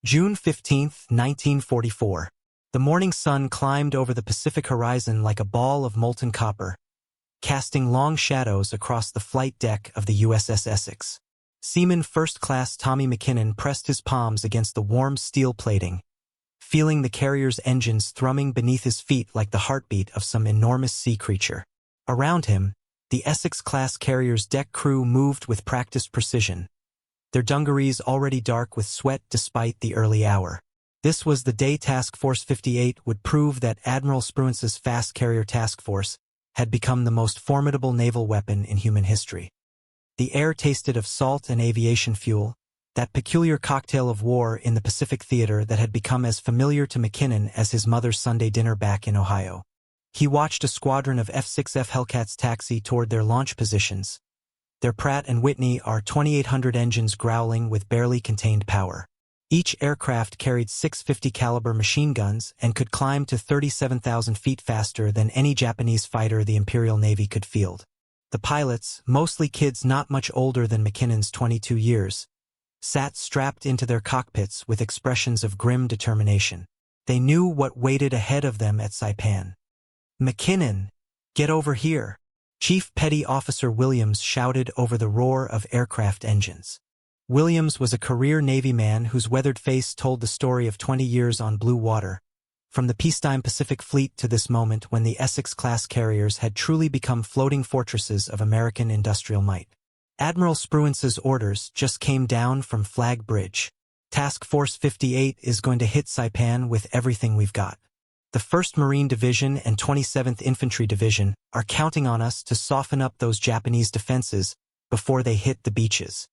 June 15, 1944. The morning sun climbed over the Pacific horizon like a ball of molten copper, casting long shadows across the flight deck of the USS Essex. Seaman First Class Tommy McKinnon pressed his palms against the warm steel plating, feeling the carrier's engines thrumming beneath his feet like the heartbeat of some enormous sea creature. Around him, the Essex Class carrier's deck crew moved with practiced precision, their dungarees already dark with sweat despite the early hour. This was the day Task Force 58 would prove that Admiral Spruance's fast carrier task force had become the most formidable naval weapon in human history. The air tasted of salt and aviation fuel, that peculiar cocktail of war in the Pacific theater that had become as familiar to McKinnon as his mother's Sunday dinner back in Ohio. He watched a squadron of F-6F Hellcats taxi toward their launch positions, their Pratt & Whitney R-2800 engines growling with barely contained power. Each aircraft carried 650 caliber machine guns and could climb to 37,000 feet faster than any Japanese fighter the Imperial Navy could field. The pilots, mostly kids not much older than McKinnon's 22 years, sat strapped into their cockpits with expressions of grim determination. They knew what waited ahead of them at Saipan. "McKinnon, get over here!" Chief Petty Officer Williams shouted over the roar of aircraft engines. Williams was a career Navy man whose weathered face told the story of 20 years on blue water, from the peacetime Pacific Fleet to this moment when the Essex-class carriers had truly become floating fortresses of American industrial might. Admiral Spruance's orders just came down from Flag Bridge. Task Force 58 is going to hit Saipan with everything we've got. The 1st Marine Division and 27th Infantry Division are counting on us to soften up those Japanese defenses before they hit the beaches.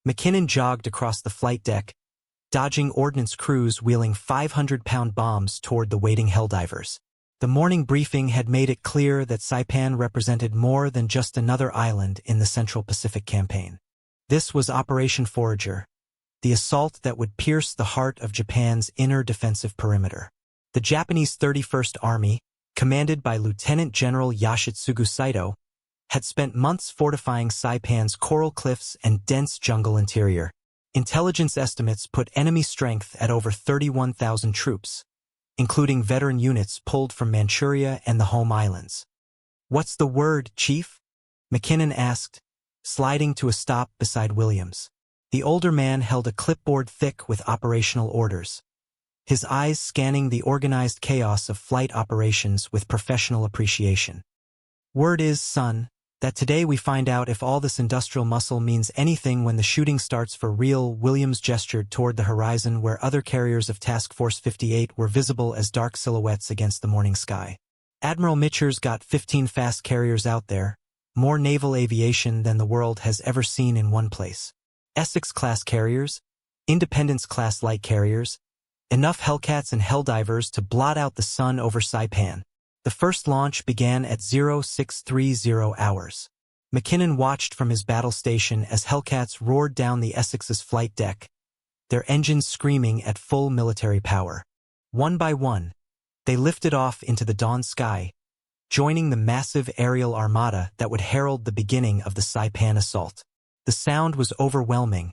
McKinnon jogged across the flight deck, dodging ordnance crews wheeling 500-pound bombs toward the waiting helldivers. The morning briefing had made it clear that Saipan represented more than just another island in the Central Pacific Campaign. This was Operation Forager, the assault that would pierce the heart of Japan's inner defensive perimeter. The Japanese 31st Army, commanded by Lieutenant General Yoshitsugu Saito, had spent months fortifying Saipan's coral cliffs and dense jungle interior. Intelligence estimates put enemy strength at over 31,000 troops, including veteran units pulled from Manchuria and the home islands. "What's the word, Chief?" McKinnon asked, sliding to a stop beside Williams. The older man held a clipboard thick with operational orders, his eyes scanning the organized chaos of flight operations with professional appreciation. "Word is, son, that today we find out if all this industrial muscle means anything when the shooting starts for real." Williams gestured toward the horizon where other carriers of Task Force 58 were visible as dark silhouettes against the morning sky. "Admiral Mitcher's got 15 fast carriers out there, more naval aviation than the world has ever seen in one place. Essex-class carriers, Independence-class light carriers, enough Hellcats and Helldivers to blot out the sun over Saipan." The first launch began at 0630 hours. McKinnon watched from his battle station as Hellcats roared down the Essex's flight deck, their engines screaming at full military power. One by one, they lifted off into the dawn sky, joining the massive aerial armada that would herald the beginning of the Saipan assault. The sound was overwhelming,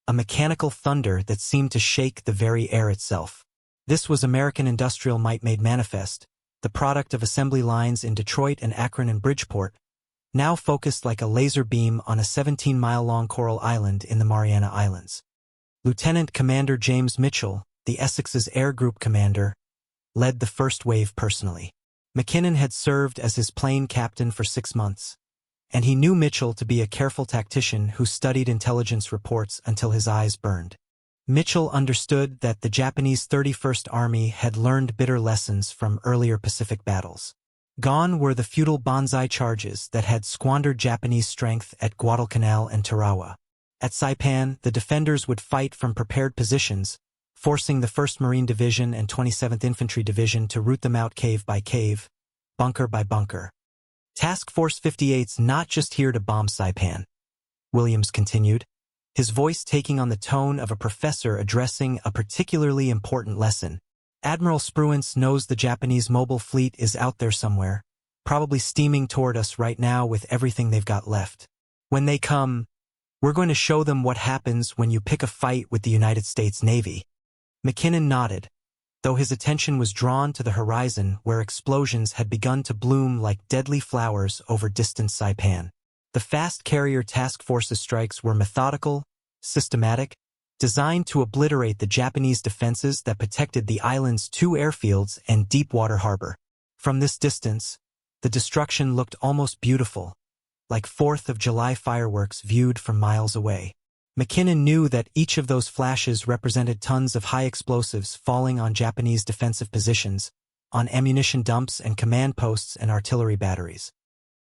a mechanical thunder that seemed to shake the very air itself. This was American industrial might made manifest, the product of assembly lines in Detroit and Akron and Bridgeport, now focused like a laser beam on a 17-mile-long coral island in the Mariana Islands. Lieutenant Commander James Mitchell, the Essex's Air Group commander, led the first wave personally. McKinnon had served as his plane captain for 6 months, and he knew Mitchell to be a careful tactician who studied intelligence reports until his eyes burned. Mitchell understood that the Japanese 31st Army had learned bitter lessons from earlier Pacific battles. Gone were the futile banzai charges that had squandered Japanese strength at Guadalcanal and Tarawa. At Saipan, the defenders would fight from prepared positions, forcing the 1st Marine Division and 27th Infantry Division to root them out cave by cave, bunker by bunker. "Task Force 58's not just here to bomb Saipan," Williams continued, his voice taking on the tone of a professor addressing a particularly important lesson. "Admiral Spruance knows the Japanese mobile fleet is out there somewhere, probably steaming toward us right now with everything they've got left. When they come, we're going to show them what happens when you pick a fight with the United States Navy." McKinnon nodded, though his attention was drawn to the horizon where explosions had begun to bloom like deadly flowers over distant Saipan. The fast carrier task force's strikes were methodical, systematic, designed to obliterate the Japanese defenses that protected the island's 2 airfields and deep-water harbor. From this distance, the destruction looked almost beautiful, like 4th of July fireworks viewed from miles away. McKinnon knew that each of those flashes represented tons of high explosives falling on Japanese defensive positions, on ammunition dumps and command posts and artillery batteries.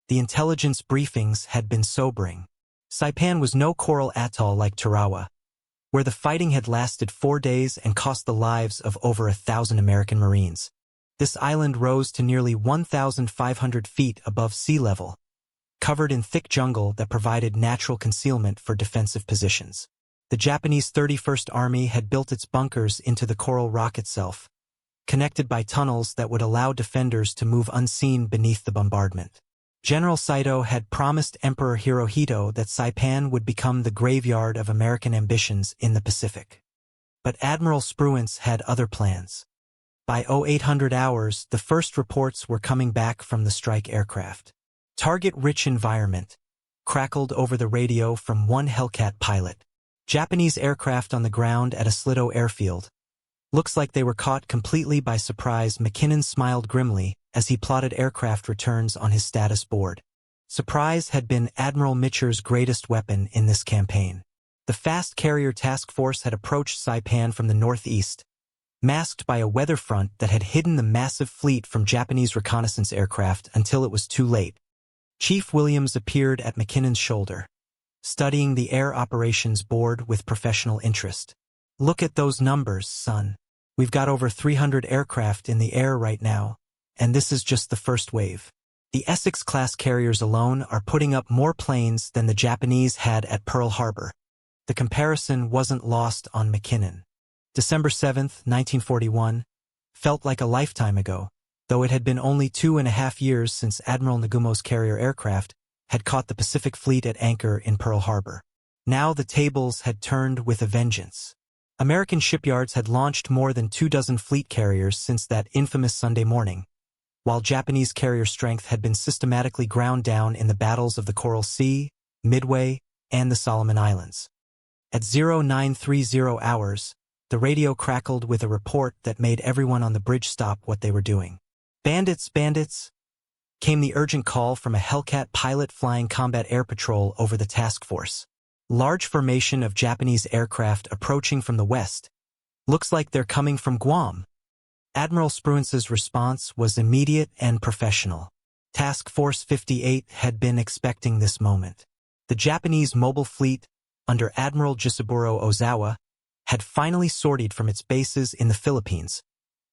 The intelligence briefings had been sobering. Saipan was no coral atoll like Tarawa, where the fighting had lasted 4 days and cost the lives of over 1,000 American Marines. This island rose to nearly 1,500 feet above sea level, covered in thick jungle that provided natural concealment for defensive positions. The Japanese 31st Army had built its bunkers into the coral rock itself, connected by tunnels that would allow defenders to move unseen beneath the bombardment. General Saito had promised Emperor Hirohito that Saipan would become the graveyard of American ambitions in the Pacific. But Admiral Spruance had other plans. By 0800 hours, the first reports were coming back from the strike aircraft. Target-rich environment, crackled over the radio from one Hellcat pilot. Japanese aircraft on the ground at a Slido airfield. Looks like they were caught completely by surprise. McKinnon smiled grimly as he plotted aircraft returns on his status board. Surprise had been Admiral Mitcher's greatest weapon in this campaign. The fast carrier task force had approached Saipan from the northeast, masked by a weather front that had hidden the massive fleet from Japanese reconnaissance aircraft until it was too late. Chief Williams appeared at McKinnon's shoulder, studying the Air Operations Board with professional interest. Look at those numbers, son. We've got over 300 aircraft in the air right now, and this is just the first wave. The Essex Class carriers alone are putting up more planes than the Japanese had at Pearl Harbor. The comparison wasn't lost on McKinnon. December 7, 1941, felt like a lifetime ago, though it had been only 2.5 years since Admiral Nagumo's carrier aircraft had caught the Pacific Fleet at anchor in Pearl Harbor. Now the tables had turned with a vengeance. American shipyards had launched more than 24 fleet carriers since that infamous Sunday morning, while Japanese carrier strength had been systematically ground down in the battles of the Coral Sea, Midway, and the Solomon Islands. At 0930 hours, the radio crackled with a report that made everyone on the bridge stop what they were doing. "Bandits, bandits!" came the urgent call from a Hellcat pilot flying combat air patrol over the task force. Large formation of Japanese aircraft approaching from the west. Looks like they're coming from Guam. Admiral Spruance's response was immediate and professional. Task Force 58 had been expecting this moment. The Japanese mobile fleet, under Admiral Jisaburo Ozawa, had finally sortied from its bases in the Philippines,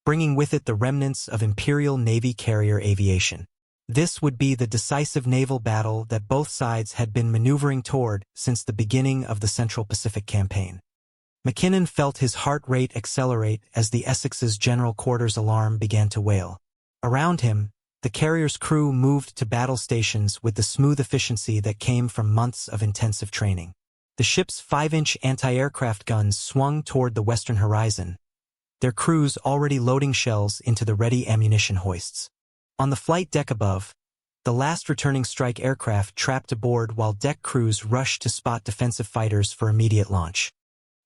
bringing with it the remnants of Imperial Navy carrier aviation. This would be the decisive naval battle that both sides had been maneuvering toward since the beginning of the Central Pacific Campaign. McKinnon felt his heart rate accelerate as the Essex's general quarters alarm began to wail. Around him, the carrier's crew moved to battle stations with the smooth efficiency that came from months of intensive training. The ship's 5-inch anti-aircraft guns swung toward the western horizon, their crews already loading shells into the ready ammunition hoists. On the flight deck above, the last returning strike aircraft trapped aboard while deck crews rushed to spot defensive fighters for immediate launch.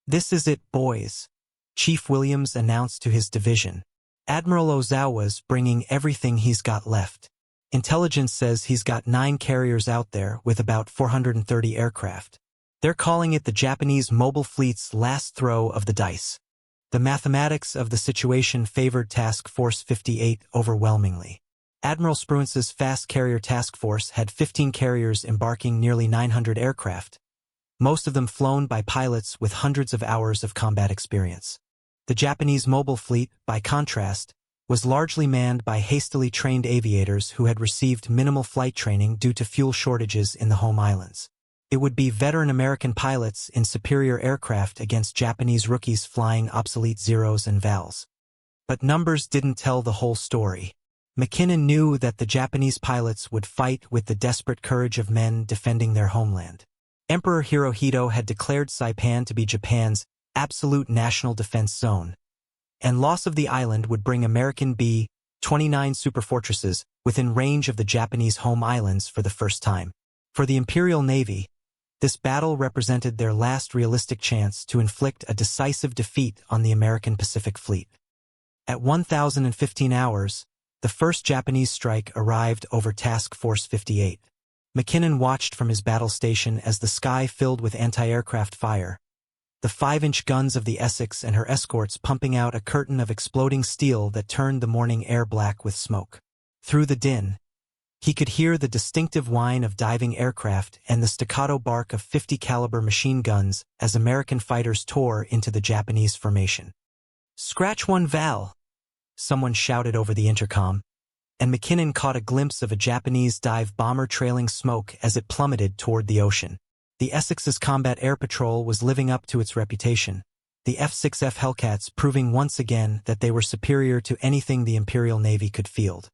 "This is it, boys," Chief Williams announced to his division. "Admiral Ozawa's bringing everything he's got left. Intelligence says he's got 9 carriers out there with about 430 aircraft. They're calling it the Japanese mobile fleet's last throw of the dice." The mathematics of the situation favored Task Force 58 overwhelmingly. Admiral Spruance's fast carrier task force had 15 carriers embarking nearly 900 aircraft, most of them flown by pilots with hundreds of hours of combat experience. The Japanese mobile fleet, by contrast, was largely manned by hastily trained aviators who had received minimal flight training due to fuel shortages in the home islands. It would be veteran American pilots in superior aircraft against Japanese rookies flying obsolete Zeros and Vals. But numbers didn't tell the whole story. McKinnon knew that the Japanese pilots would fight with the desperate courage of men defending their homeland. Emperor Hirohito had declared Saipan to be Japan's absolute national defense zone, and loss of the island would bring American B-29 superfortresses within range of the Japanese home islands for the first time. For the Imperial Navy, this battle represented their last realistic chance to inflict a decisive defeat on the American Pacific Fleet. At 1015 hours, the first Japanese strike arrived over Task Force 58. McKinnon watched from his battle station as the sky filled with anti-aircraft fire, the 5-inch guns of the Essex and her escorts pumping out a curtain of exploding steel that turned the morning air black with smoke. Through the din, he could hear the distinctive whine of diving aircraft and the staccato bark of 50-caliber machine guns as American fighters tore into the Japanese formation. "Scratch one, Val!" someone shouted over the intercom, and McKinnon caught a glimpse of a Japanese dive bomber trailing smoke as it plummeted toward the ocean. The Essex's combat air patrol was living up to its reputation, the F-6F Hellcats proving once again that they were superior to anything the Imperial Navy could field.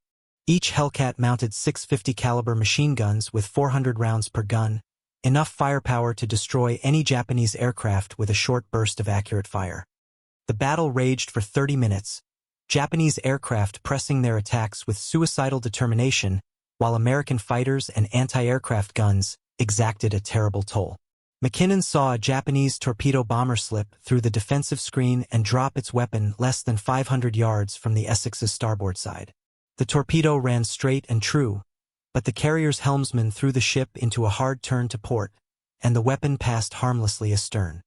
Each Hellcat mounted 650 caliber machine guns with 400 rounds per gun, enough firepower to destroy any Japanese aircraft with a short burst of accurate fire. The battle raged for 30 minutes, Japanese aircraft pressing their attacks with suicidal determination, while American fighters and anti-aircraft guns exacted a terrible toll. McKinnon saw a Japanese torpedo bomber slip through the defensive screen and drop its weapon less than 500 yards from the Essex's starboard side. The torpedo ran straight and true, but the carrier's helmsman threw the ship into a hard turn to port, and the weapon passed harmlessly astern.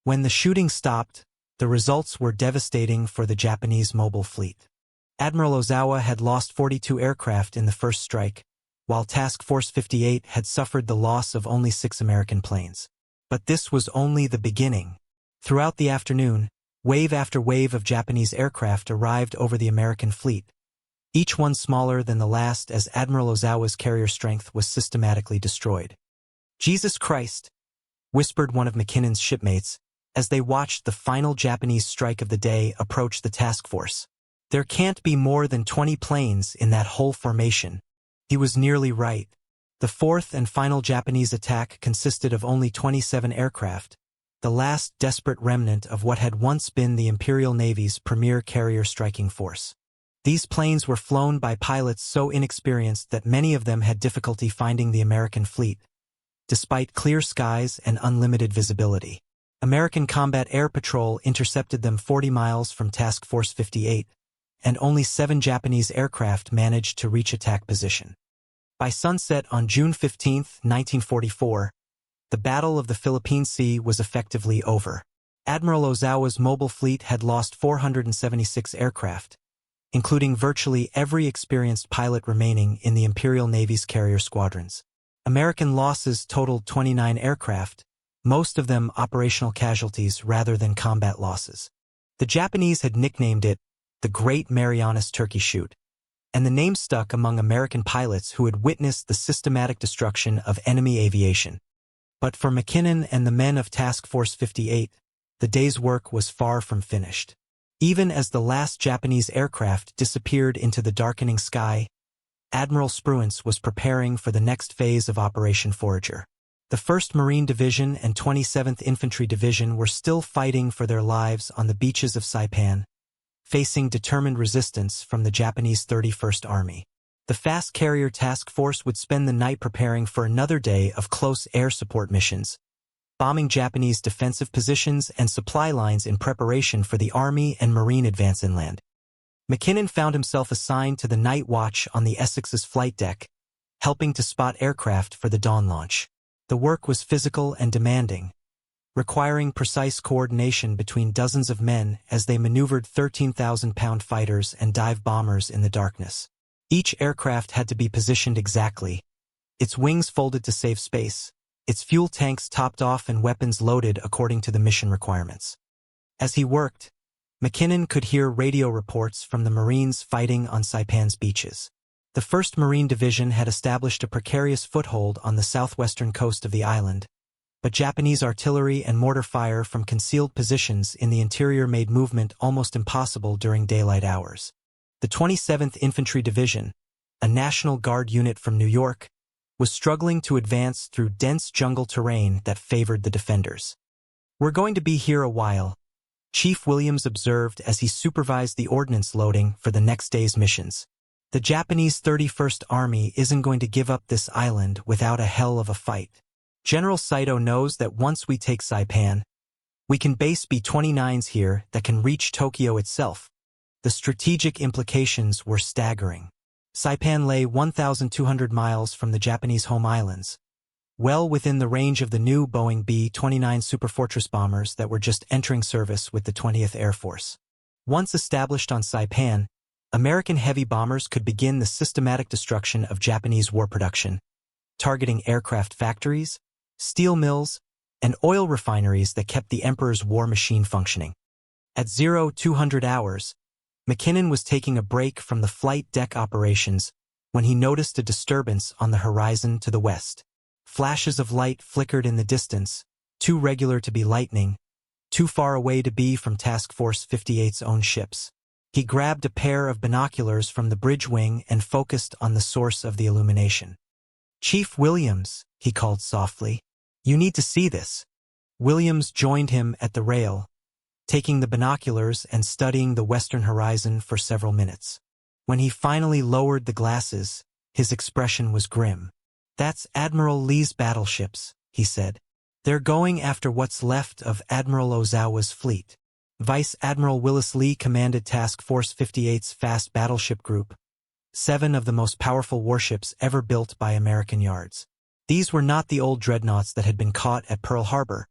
When the shooting stopped, the results were devastating for the Japanese mobile fleet. Admiral Ozawa had lost 42 aircraft in the first strike, while Task Force 58 had suffered the loss of only 6 American planes. But this was only the beginning. Throughout the afternoon, wave after wave of Japanese aircraft arrived over the American fleet, each one smaller than the last as Admiral Ozawa's carrier strength was systematically destroyed. "Jesus Christ," whispered one of McKinnon's shipmates as they watched the final Japanese strike of the day approach the task force. "There can't be more than 20 planes in that whole formation." He was nearly right. The fourth and final Japanese attack consisted of only 27 aircraft, the last desperate remnant of what had once been the Imperial Navy's premier carrier striking force. These planes were flown by pilots so inexperienced that many of them had difficulty finding the American fleet, despite clear skies and unlimited visibility. American Combat Air Patrol intercepted them 40 miles from Task Force 58, and only 7 Japanese aircraft managed to reach attack position. By sunset on June 15, 1944, the Battle of the Philippine Sea was effectively over. Admiral Ozawa's mobile fleet had lost 476 aircraft, including virtually every experienced pilot remaining in the Imperial Navy's carrier squadrons. American losses totaled 29 aircraft, most of them operational casualties rather than combat losses. The Japanese had nicknamed it the Great Marianas Turkey Shoot, and the name stuck among American pilots who had witnessed the systematic destruction of enemy aviation. But for McKinnon and the men of Task Force 58, the day's work was far from finished. Even as the last Japanese aircraft disappeared into the darkening sky, Admiral Spruance was preparing for the next phase of Operation Forager. The 1st Marine Division and 27th Infantry Division were still fighting for their lives on the beaches of Saipan, facing determined resistance from the Japanese 31st Army. The fast carrier task force would spend the night preparing for another day of close air support missions, bombing Japanese defensive positions and supply lines in preparation for the Army and Marine advance inland. McKinnon found himself assigned to the night watch on the Essex's flight deck, helping to spot aircraft for the dawn launch. The work was physical and demanding, requiring precise coordination between dozens of men as they maneuvered 13,000-pound fighters and dive bombers in the darkness. Each aircraft had to be positioned exactly, its wings folded to save space, its fuel tanks topped off and weapons loaded according to the mission requirements. As he worked, McKinnon could hear radio reports from the Marines fighting on Saipan's beaches. The 1st Marine Division had established a precarious foothold on the southwestern coast of the island, but Japanese artillery and mortar fire from concealed positions in the interior made movement almost impossible during daylight hours. The 27th Infantry Division, a National Guard unit from New York, was struggling to advance through dense jungle terrain that favored the defenders. "We're going to be here a while," Chief Williams observed as he supervised the ordnance loading for the next day's missions. The Japanese 31st Army isn't going to give up this island without a hell of a fight. General Saito knows that once we take Saipan, we can base B-29s here that can reach Tokyo itself. The strategic implications were staggering. Saipan lay 1,200 miles from the Japanese home islands, well within the range of the new Boeing B-29 Superfortress bombers that were just entering service with the 20th Air Force. Once established on Saipan, American heavy bombers could begin the systematic destruction of Japanese war production, targeting aircraft factories, steel mills, and oil refineries that kept the Emperor's war machine functioning. At 0200 hours, McKinnon was taking a break from the flight deck operations when he noticed a disturbance on the horizon to the west. Flashes of light flickered in the distance, too regular to be lightning, too far away to be from Task Force 58's own ships. He grabbed a pair of binoculars from the bridge wing and focused on the source of the illumination. "Chief Williams," he called softly, "you need to see this." Williams joined him at the rail, taking the binoculars and studying the western horizon for several minutes. When he finally lowered the glasses, his expression was grim. "That's Admiral Lee's battleships," he said. "They're going after what's left of Admiral Ozawa's fleet." Vice Admiral Willis Lee commanded Task Force 58's fast battleship group, 7 of the most powerful warships ever built by American yards. These were not the old dreadnoughts that had been caught at Pearl Harbor,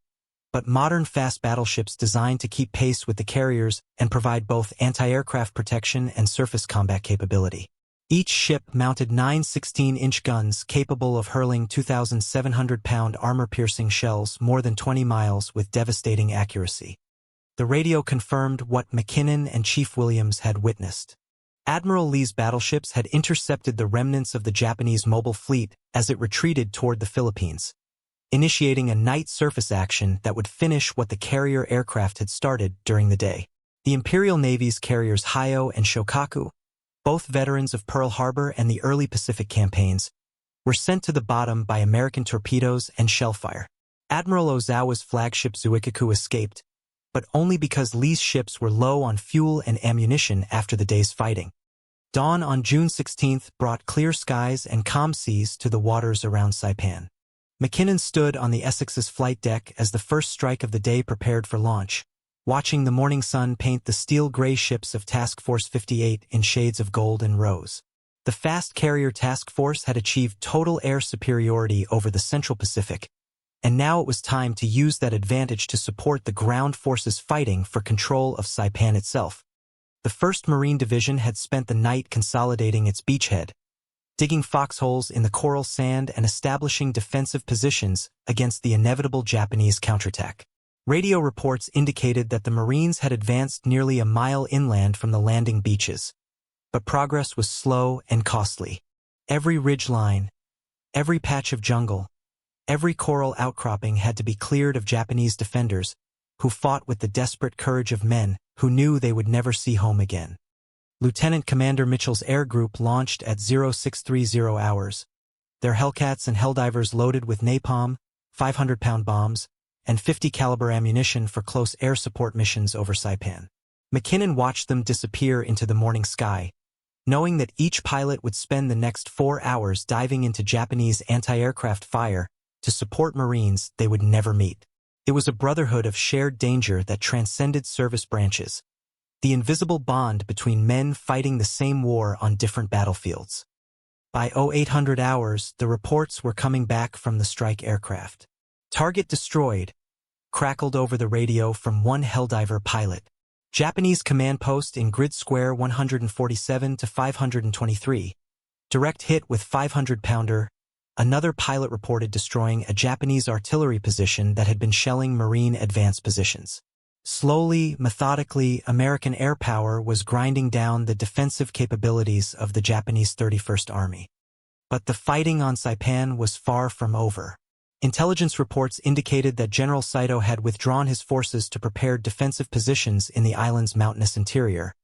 but modern fast battleships designed to keep pace with the carriers and provide both anti-aircraft protection and surface combat capability. Each ship mounted 9 16-inch guns capable of hurling 2,700-pound armor-piercing shells more than 20 miles with devastating accuracy. The radio confirmed what McKinnon and Chief Williams had witnessed. Admiral Lee's battleships had intercepted the remnants of the Japanese mobile fleet as it retreated toward the Philippines, initiating a night surface action that would finish what the carrier aircraft had started during the day. The Imperial Navy's carriers Hayo and Shokaku, both veterans of Pearl Harbor and the early Pacific campaigns, were sent to the bottom by American torpedoes and shellfire. Admiral Ozawa's flagship Zuikaku escaped, but only because Lee's ships were low on fuel and ammunition after the day's fighting. Dawn on June 16th brought clear skies and calm seas to the waters around Saipan. McKinnon stood on the Essex's flight deck as the first strike of the day prepared for launch, watching the morning sun paint the steel-gray ships of Task Force 58 in shades of gold and rose. The fast carrier task force had achieved total air superiority over the Central Pacific, and now it was time to use that advantage to support the ground forces fighting for control of Saipan itself. The 1st Marine Division had spent the night consolidating its beachhead, digging foxholes in the coral sand and establishing defensive positions against the inevitable Japanese counterattack. Radio reports indicated that the Marines had advanced nearly a mile inland from the landing beaches, but progress was slow and costly. Every ridgeline, every patch of jungle, every coral outcropping had to be cleared of Japanese defenders who fought with the desperate courage of men who knew they would never see home again. Lieutenant Commander Mitchell's air group launched at 0630 hours, their Hellcats and Helldivers loaded with napalm, 500-pound bombs, and 50 caliber ammunition for close air support missions over Saipan. McKinnon watched them disappear into the morning sky, knowing that each pilot would spend the next 4 hours diving into Japanese anti-aircraft fire to support Marines they would never meet. It was a brotherhood of shared danger that transcended service branches, the invisible bond between men fighting the same war on different battlefields. By 0800 hours, the reports were coming back from the strike aircraft. "Target destroyed," crackled over the radio from one Helldiver pilot. Japanese command post in grid square 147 to 523. Direct hit with 500-pounder. Another pilot reported destroying a Japanese artillery position that had been shelling Marine advance positions. Slowly, methodically, American air power was grinding down the defensive capabilities of the Japanese 31st Army. But the fighting on Saipan was far from over. Intelligence reports indicated that General Saito had withdrawn his forces to prepare defensive positions in the island's mountainous interior,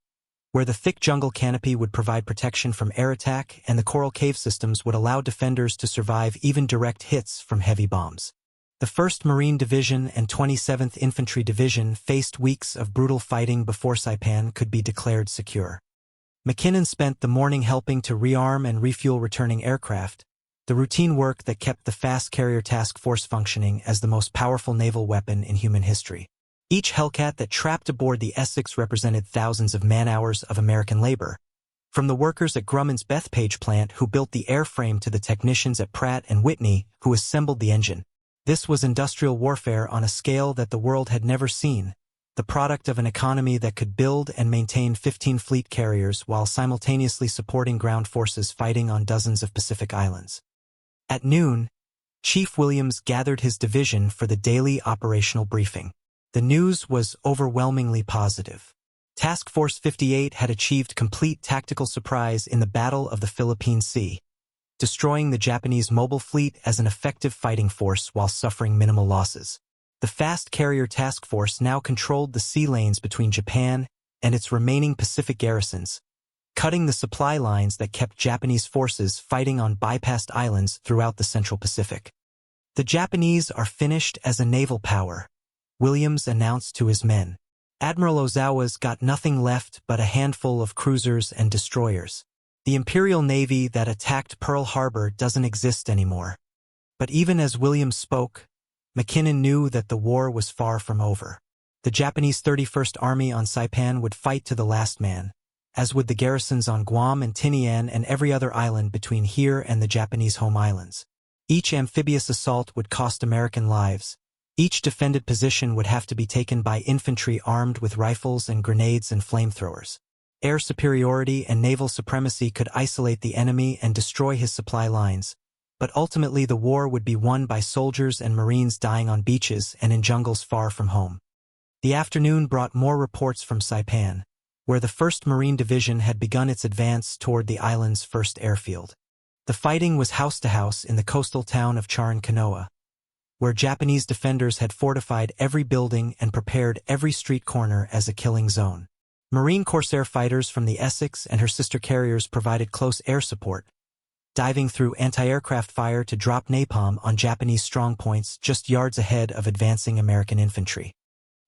where the thick jungle canopy would provide protection from air attack and the coral cave systems would allow defenders to survive even direct hits from heavy bombs. The 1st Marine Division and 27th Infantry Division faced weeks of brutal fighting before Saipan could be declared secure. McKinnon spent the morning helping to rearm and refuel returning aircraft, the routine work that kept the Fast Carrier Task Force functioning as the most powerful naval weapon in human history. Each Hellcat that trapped aboard the Essex represented thousands of man-hours of American labor, from the workers at Grumman's Bethpage plant who built the airframe to the technicians at Pratt & Whitney who assembled the engine. This was industrial warfare on a scale that the world had never seen, the product of an economy that could build and maintain 15 fleet carriers while simultaneously supporting ground forces fighting on dozens of Pacific islands. At noon, Chief Williams gathered his division for the daily operational briefing. The news was overwhelmingly positive. Task Force 58 had achieved complete tactical surprise in the Battle of the Philippine Sea, destroying the Japanese mobile fleet as an effective fighting force while suffering minimal losses. The Fast Carrier Task Force now controlled the sea lanes between Japan and its remaining Pacific garrisons, cutting the supply lines that kept Japanese forces fighting on bypassed islands throughout the Central Pacific. "The Japanese are finished as a naval power," Williams announced to his men. "Admiral Ozawa's got nothing left but a handful of cruisers and destroyers. The Imperial Navy that attacked Pearl Harbor doesn't exist anymore." But even as Williams spoke, McKinnon knew that the war was far from over. The Japanese 31st Army on Saipan would fight to the last man, as would the garrisons on Guam and Tinian and every other island between here and the Japanese home islands. Each amphibious assault would cost American lives. Each defended position would have to be taken by infantry armed with rifles and grenades and flamethrowers. Air superiority and naval supremacy could isolate the enemy and destroy his supply lines, but ultimately the war would be won by soldiers and Marines dying on beaches and in jungles far from home. The afternoon brought more reports from Saipan, where the 1st Marine Division had begun its advance toward the island's first airfield. The fighting was house to house in the coastal town of Charan-Kanoa, where Japanese defenders had fortified every building and prepared every street corner as a killing zone. Marine Corsair fighters from the Essex and her sister carriers provided close air support, diving through anti-aircraft fire to drop napalm on Japanese strongpoints just yards ahead of advancing American infantry.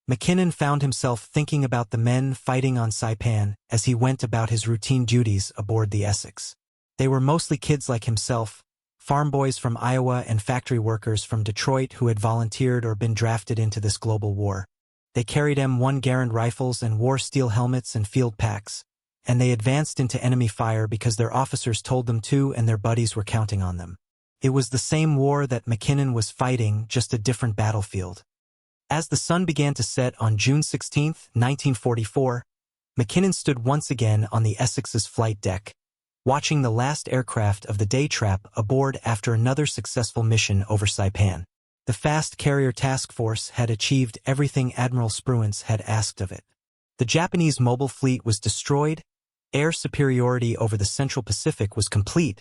McKinnon found himself thinking about the men fighting on Saipan as he went about his routine duties aboard the Essex. They were mostly kids like himself, farm boys from Iowa and factory workers from Detroit who had volunteered or been drafted into this global war. They carried M1 Garand rifles and wore steel helmets and field packs, and they advanced into enemy fire because their officers told them to and their buddies were counting on them. It was the same war that McKinnon was fighting, just a different battlefield. As the sun began to set on June 16, 1944, McKinnon stood once again on the Essex's flight deck, watching the last aircraft of the day trap aboard after another successful mission over Saipan. The Fast Carrier Task Force had achieved everything Admiral Spruance had asked of it. The Japanese mobile fleet was destroyed, air superiority over the Central Pacific was complete,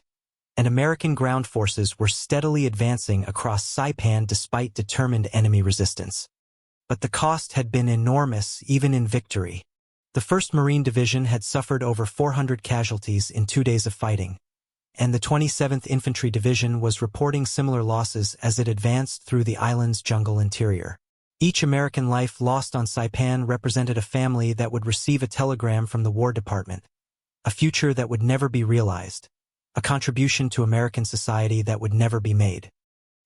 and American ground forces were steadily advancing across Saipan despite determined enemy resistance. But the cost had been enormous even in victory. The 1st Marine Division had suffered over 400 casualties in 2 days of fighting, and the 27th Infantry Division was reporting similar losses as it advanced through the island's jungle interior. Each American life lost on Saipan represented a family that would receive a telegram from the War Department, a future that would never be realized, a contribution to American society that would never be made.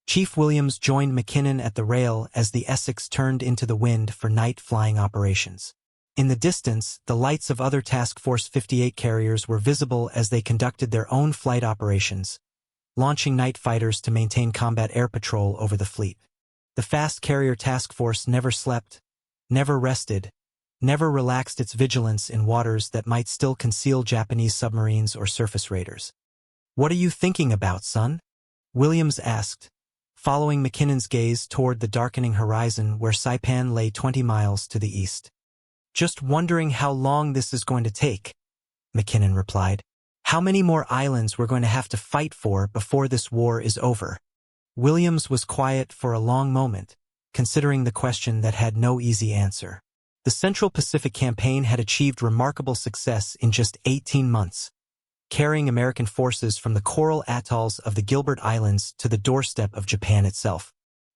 Chief Williams joined McKinnon at the rail as the Essex turned into the wind for night flying operations. In the distance, the lights of other Task Force 58 carriers were visible as they conducted their own flight operations, launching night fighters to maintain combat air patrol over the fleet. The Fast Carrier Task Force never slept, never rested, never relaxed its vigilance in waters that might still conceal Japanese submarines or surface raiders. "What are you thinking about, son?" Williams asked, following McKinnon's gaze toward the darkening horizon where Saipan lay 20 miles to the east. "Just wondering how long this is going to take," McKinnon replied. "How many more islands we're going to have to fight for before this war is over." Williams was quiet for a long moment, considering the question that had no easy answer. The Central Pacific Campaign had achieved remarkable success in just 18 months, carrying American forces from the coral atolls of the Gilbert Islands to the doorstep of Japan itself.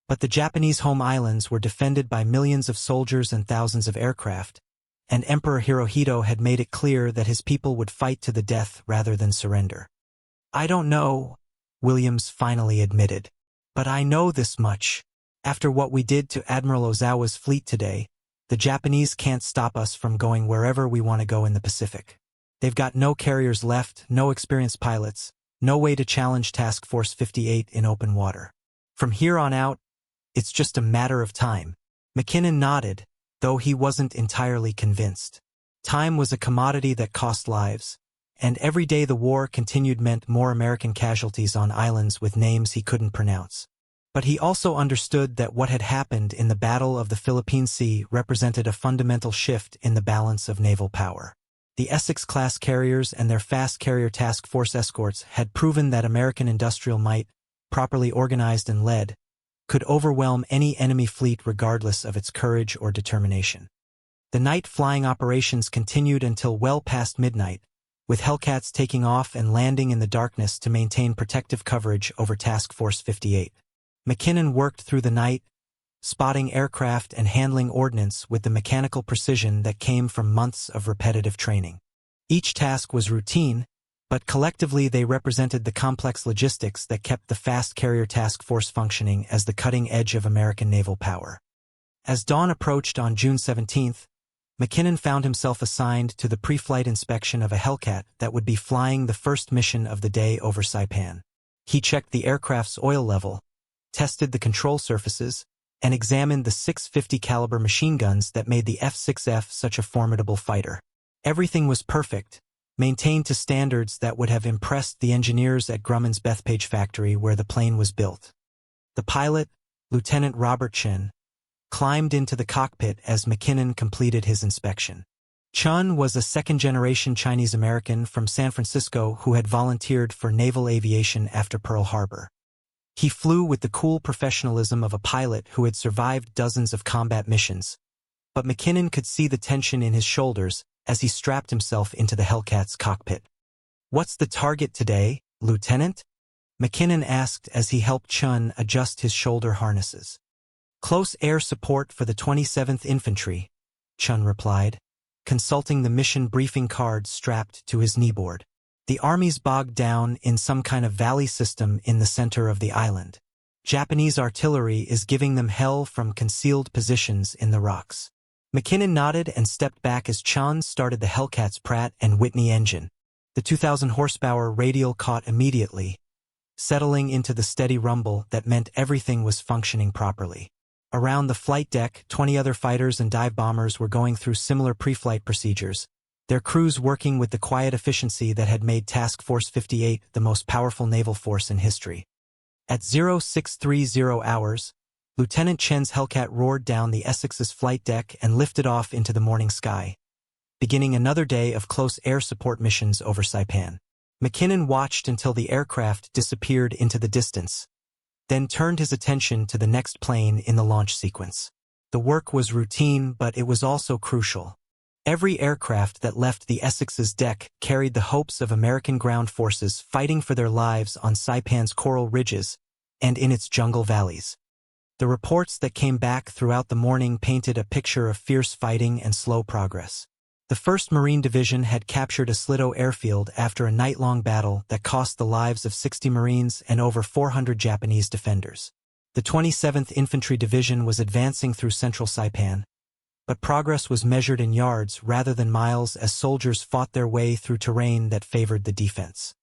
But the Japanese home islands were defended by millions of soldiers and thousands of aircraft, and Emperor Hirohito had made it clear that his people would fight to the death rather than surrender. "I don't know," Williams finally admitted, "but I know this much. After what we did to Admiral Ozawa's fleet today, the Japanese can't stop us from going wherever we want to go in the Pacific. They've got no carriers left, no experienced pilots, no way to challenge Task Force 58 in open water. From here on out, it's just a matter of time." McKinnon nodded, though he wasn't entirely convinced. Time was a commodity that cost lives, and every day the war continued meant more American casualties on islands with names he couldn't pronounce. But he also understood that what had happened in the Battle of the Philippine Sea represented a fundamental shift in the balance of naval power. The Essex Class carriers and their fast carrier task force escorts had proven that American industrial might, properly organized and led, could overwhelm any enemy fleet regardless of its courage or determination. The night flying operations continued until well past midnight, with Hellcats taking off and landing in the darkness to maintain protective coverage over Task Force 58. McKinnon worked through the night, spotting aircraft and handling ordnance with the mechanical precision that came from months of repetitive training. Each task was routine, but collectively they represented the complex logistics that kept the fast carrier task force functioning as the cutting edge of American naval power. As dawn approached on June 17th, McKinnon found himself assigned to the pre-flight inspection of a Hellcat that would be flying the first mission of the day over Saipan. He checked the aircraft's oil level, tested the control surfaces, and examined the .650 caliber machine guns that made the F-6F such a formidable fighter. Everything was perfect, maintained to standards that would have impressed the engineers at Grumman's Bethpage factory where the plane was built. The pilot, Lieutenant Robert Chen, climbed into the cockpit as McKinnon completed his inspection. Chen was a second-generation Chinese-American from San Francisco who had volunteered for naval aviation after Pearl Harbor. He flew with the cool professionalism of a pilot who had survived dozens of combat missions, but McKinnon could see the tension in his shoulders as he strapped himself into the Hellcat's cockpit. "What's the target today, Lieutenant?" McKinnon asked as he helped Chen adjust his shoulder harnesses. "Close air support for the 27th Infantry," Chen replied, consulting the mission briefing card strapped to his kneeboard. "The Army's bogged down in some kind of valley system in the center of the island. Japanese artillery is giving them hell from concealed positions in the rocks." McKinnon nodded and stepped back as Chen started the Hellcat's Pratt & Whitney engine. The 2,000 horsepower radial caught immediately, settling into the steady rumble that meant everything was functioning properly. Around the flight deck, 20 other fighters and dive bombers were going through similar pre-flight procedures, their crews working with the quiet efficiency that had made Task Force 58 the most powerful naval force in history. At 0630 hours, Lieutenant Chen's Hellcat roared down the Essex's flight deck and lifted off into the morning sky, beginning another day of close air support missions over Saipan. McKinnon watched until the aircraft disappeared into the distance, then turned his attention to the next plane in the launch sequence. The work was routine, but it was also crucial. Every aircraft that left the Essex's deck carried the hopes of American ground forces fighting for their lives on Saipan's coral ridges and in its jungle valleys. The reports that came back throughout the morning painted a picture of fierce fighting and slow progress. The 1st Marine Division had captured a Slido airfield after a night-long battle that cost the lives of 60 Marines and over 400 Japanese defenders. The 27th Infantry Division was advancing through central Saipan, but progress was measured in yards rather than miles as soldiers fought their way through terrain that favored the defense.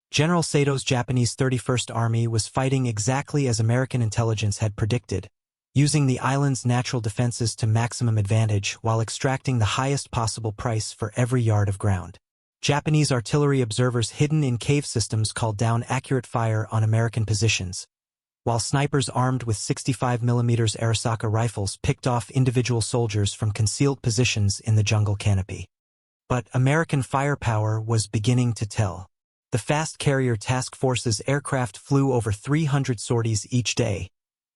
General Sato's Japanese 31st Army was fighting exactly as American intelligence had predicted, using the island's natural defenses to maximum advantage while extracting the highest possible price for every yard of ground. Japanese artillery observers hidden in cave systems called down accurate fire on American positions, while snipers armed with 65mm Arisaka rifles picked off individual soldiers from concealed positions in the jungle canopy. But American firepower was beginning to tell. The fast carrier task force's aircraft flew over 300 sorties each day,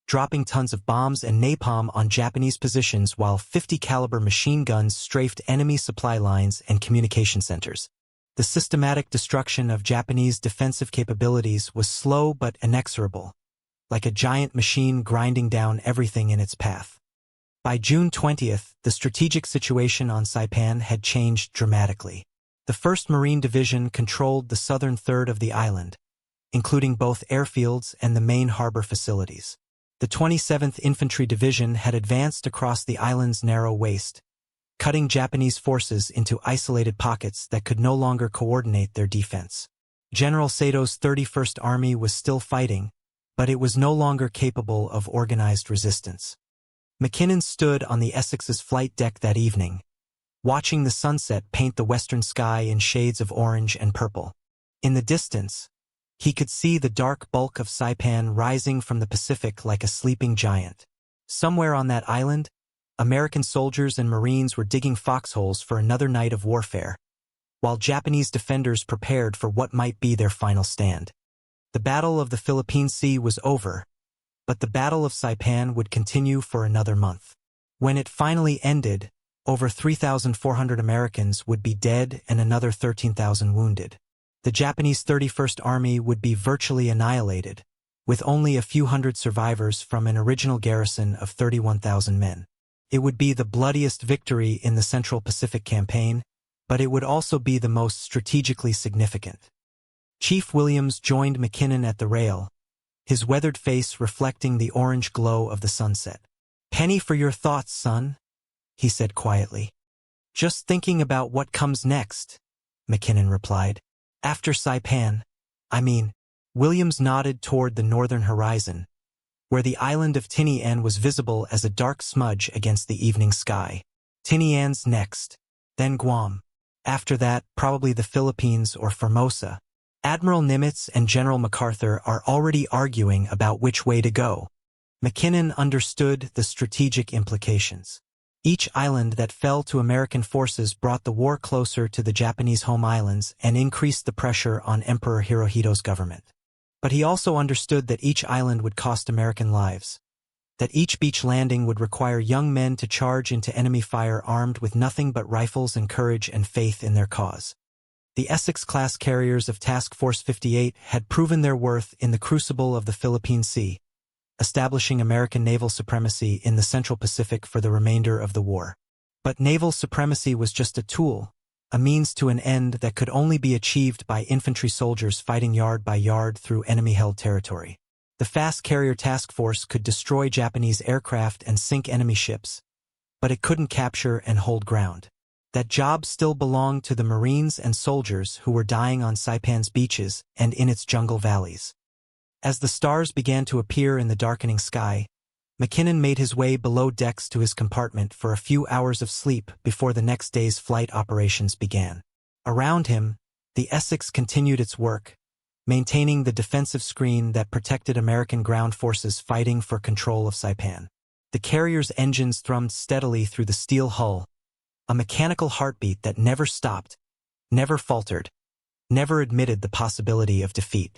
dropping tons of bombs and napalm on Japanese positions while 50 caliber machine guns strafed enemy supply lines and communication centers. The systematic destruction of Japanese defensive capabilities was slow but inexorable, like a giant machine grinding down everything in its path. By June 20th, the strategic situation on Saipan had changed dramatically. The 1st Marine Division controlled the southern third of the island, including both airfields and the main harbor facilities. The 27th Infantry Division had advanced across the island's narrow waist, cutting Japanese forces into isolated pockets that could no longer coordinate their defense. General Sato's 31st Army was still fighting, but it was no longer capable of organized resistance. McKinnon stood on the Essex's flight deck that evening, watching the sunset paint the western sky in shades of orange and purple. In the distance, he could see the dark bulk of Saipan rising from the Pacific like a sleeping giant. Somewhere on that island, American soldiers and Marines were digging foxholes for another night of warfare, while Japanese defenders prepared for what might be their final stand. The Battle of the Philippine Sea was over, but the Battle of Saipan would continue for another month. When it finally ended, over 3,400 Americans would be dead and another 13,000 wounded. The Japanese 31st Army would be virtually annihilated, with only a few hundred survivors from an original garrison of 31,000 men. It would be the bloodiest victory in the Central Pacific Campaign, but it would also be the most strategically significant. Chief Williams joined McKinnon at the rail, his weathered face reflecting the orange glow of the sunset. "Penny for your thoughts, son," he said quietly. "Just thinking about what comes next," McKinnon replied. "After Saipan, Williams nodded toward the northern horizon, where the island of Tinian was visible as a dark smudge against the evening sky. Tinian's next, then Guam. After that, probably the Philippines or Formosa. Admiral Nimitz and General MacArthur are already arguing about which way to go." McKinnon understood the strategic implications. Each island that fell to American forces brought the war closer to the Japanese home islands and increased the pressure on Emperor Hirohito's government. But he also understood that each island would cost American lives, that each beach landing would require young men to charge into enemy fire armed with nothing but rifles and courage and faith in their cause. The Essex Class carriers of Task Force 58 had proven their worth in the crucible of the Philippine Sea, establishing American naval supremacy in the Central Pacific for the remainder of the war. But naval supremacy was just a tool, a means to an end that could only be achieved by infantry soldiers fighting yard by yard through enemy-held territory. The fast carrier task force could destroy Japanese aircraft and sink enemy ships, but it couldn't capture and hold ground. That job still belonged to the Marines and soldiers who were dying on Saipan's beaches and in its jungle valleys. As the stars began to appear in the darkening sky, McKinnon made his way below decks to his compartment for a few hours of sleep before the next day's flight operations began. Around him, the Essex continued its work, maintaining the defensive screen that protected American ground forces fighting for control of Saipan. The carrier's engines thrummed steadily through the steel hull, a mechanical heartbeat that never stopped, never faltered, never admitted the possibility of defeat.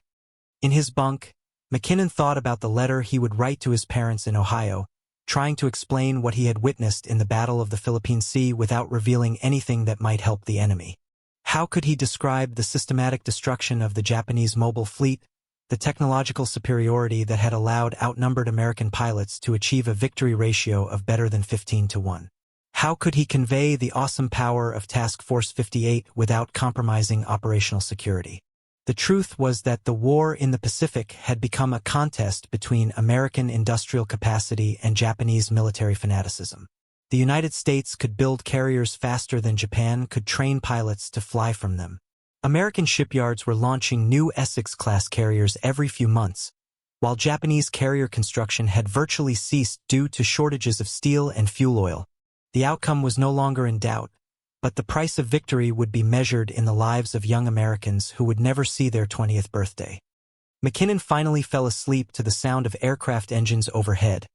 In his bunk, McKinnon thought about the letter he would write to his parents in Ohio, trying to explain what he had witnessed in the Battle of the Philippine Sea without revealing anything that might help the enemy. How could he describe the systematic destruction of the Japanese mobile fleet, the technological superiority that had allowed outnumbered American pilots to achieve a victory ratio of better than 15-1? How could he convey the awesome power of Task Force 58 without compromising operational security? The truth was that the war in the Pacific had become a contest between American industrial capacity and Japanese military fanaticism. The United States could build carriers faster than Japan could train pilots to fly from them. American shipyards were launching new Essex Class carriers every few months, while Japanese carrier construction had virtually ceased due to shortages of steel and fuel oil. The outcome was no longer in doubt, but the price of victory would be measured in the lives of young Americans who would never see their 20th birthday. McKinnon finally fell asleep to the sound of aircraft engines overhead,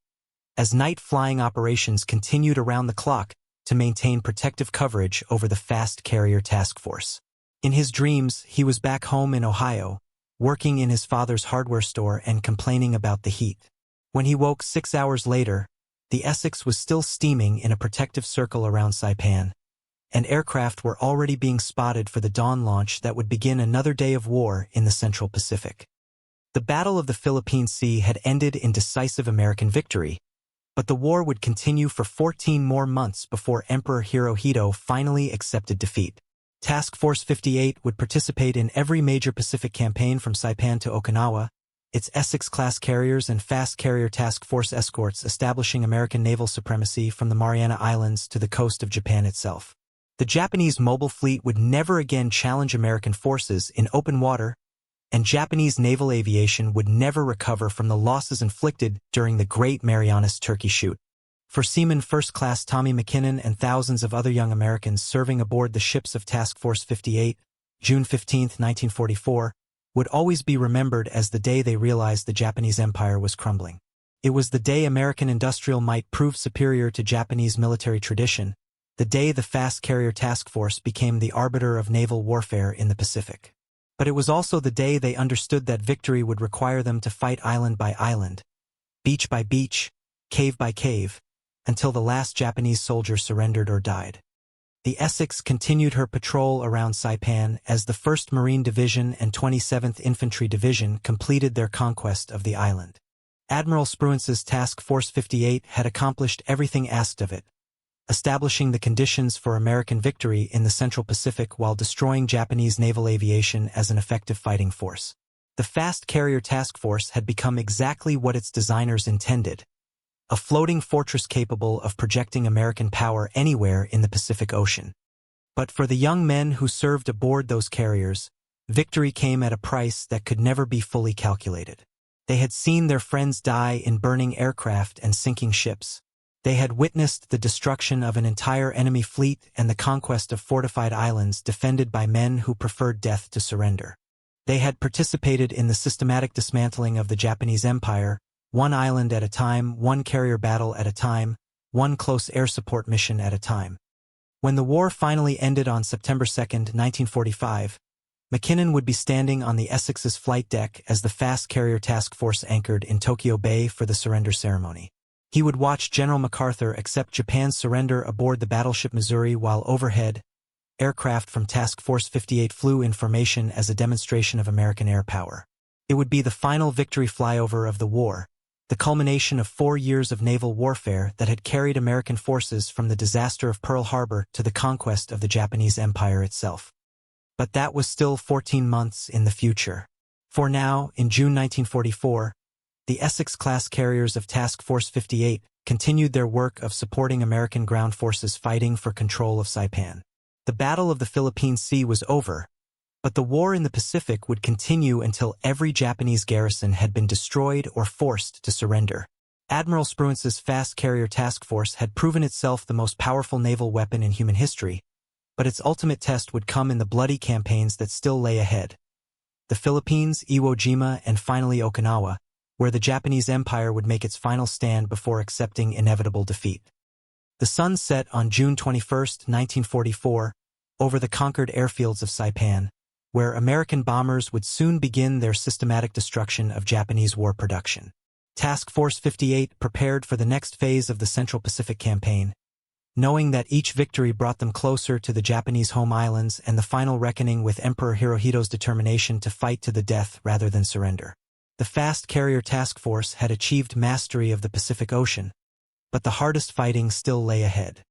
as night flying operations continued around the clock to maintain protective coverage over the fast carrier task force. In his dreams, he was back home in Ohio, working in his father's hardware store and complaining about the heat. When he woke 6 hours later, the Essex was still steaming in a protective circle around Saipan, and aircraft were already being spotted for the dawn launch that would begin another day of war in the Central Pacific. The The Battle of the Philippine Sea had ended in decisive American victory, but the war would continue for 14 more months before Emperor Hirohito finally accepted defeat. Task Force 58 would participate in every major Pacific campaign from Saipan to Okinawa, its Essex Class carriers and fast carrier task force escorts establishing American naval supremacy from the Mariana Islands to the coast of Japan itself. The Japanese mobile fleet would never again challenge American forces in open water, and Japanese naval aviation would never recover from the losses inflicted during the Great Marianas Turkey Shoot. For Seaman First Class Tommy McKinnon and thousands of other young Americans serving aboard the ships of Task Force 58, June 15, 1944, would always be remembered as the day they realized the Japanese Empire was crumbling. It was the day American industrial might proved superior to Japanese military tradition, the day the Fast Carrier Task Force became the arbiter of naval warfare in the Pacific. But it was also the day they understood that victory would require them to fight island by island, beach by beach, cave by cave, until the last Japanese soldier surrendered or died. The Essex continued her patrol around Saipan as the 1st Marine Division and 27th Infantry Division completed their conquest of the island. Admiral Spruance's Task Force 58 had accomplished everything asked of it, establishing the conditions for American victory in the Central Pacific while destroying Japanese naval aviation as an effective fighting force. The Fast Carrier Task Force had become exactly what its designers intended, a floating fortress capable of projecting American power anywhere in the Pacific Ocean. But for the young men who served aboard those carriers, victory came at a price that could never be fully calculated. They had seen their friends die in burning aircraft and sinking ships. They had witnessed the destruction of an entire enemy fleet and the conquest of fortified islands defended by men who preferred death to surrender. They had participated in the systematic dismantling of the Japanese Empire, one island at a time, one carrier battle at a time, one close air support mission at a time. When the war finally ended on September 2, 1945, McKinnon would be standing on the Essex's flight deck as the Fast Carrier Task Force anchored in Tokyo Bay for the surrender ceremony. He would watch General MacArthur accept Japan's surrender aboard the battleship Missouri while overhead, aircraft from Task Force 58 flew in formation as a demonstration of American air power. It would be the final victory flyover of the war, the culmination of 4 years of naval warfare that had carried American forces from the disaster of Pearl Harbor to the conquest of the Japanese Empire itself. But that was still 14 months in the future. For now, in June 1944, the Essex Class carriers of Task Force 58 continued their work of supporting American ground forces fighting for control of Saipan. The Battle of the Philippine Sea was over, but the war in the Pacific would continue until every Japanese garrison had been destroyed or forced to surrender. Admiral Spruance's Fast Carrier Task Force had proven itself the most powerful naval weapon in human history, but its ultimate test would come in the bloody campaigns that still lay ahead. The Philippines, Iwo Jima, and finally Okinawa, where the Japanese Empire would make its final stand before accepting inevitable defeat. The sun set on June 21, 1944, over the conquered airfields of Saipan, where American bombers would soon begin their systematic destruction of Japanese war production. Task Force 58 prepared for the next phase of the Central Pacific Campaign, knowing that each victory brought them closer to the Japanese home islands and the final reckoning with Emperor Hirohito's determination to fight to the death rather than surrender. The Fast Carrier Task Force had achieved mastery of the Pacific Ocean, but the hardest fighting still lay ahead.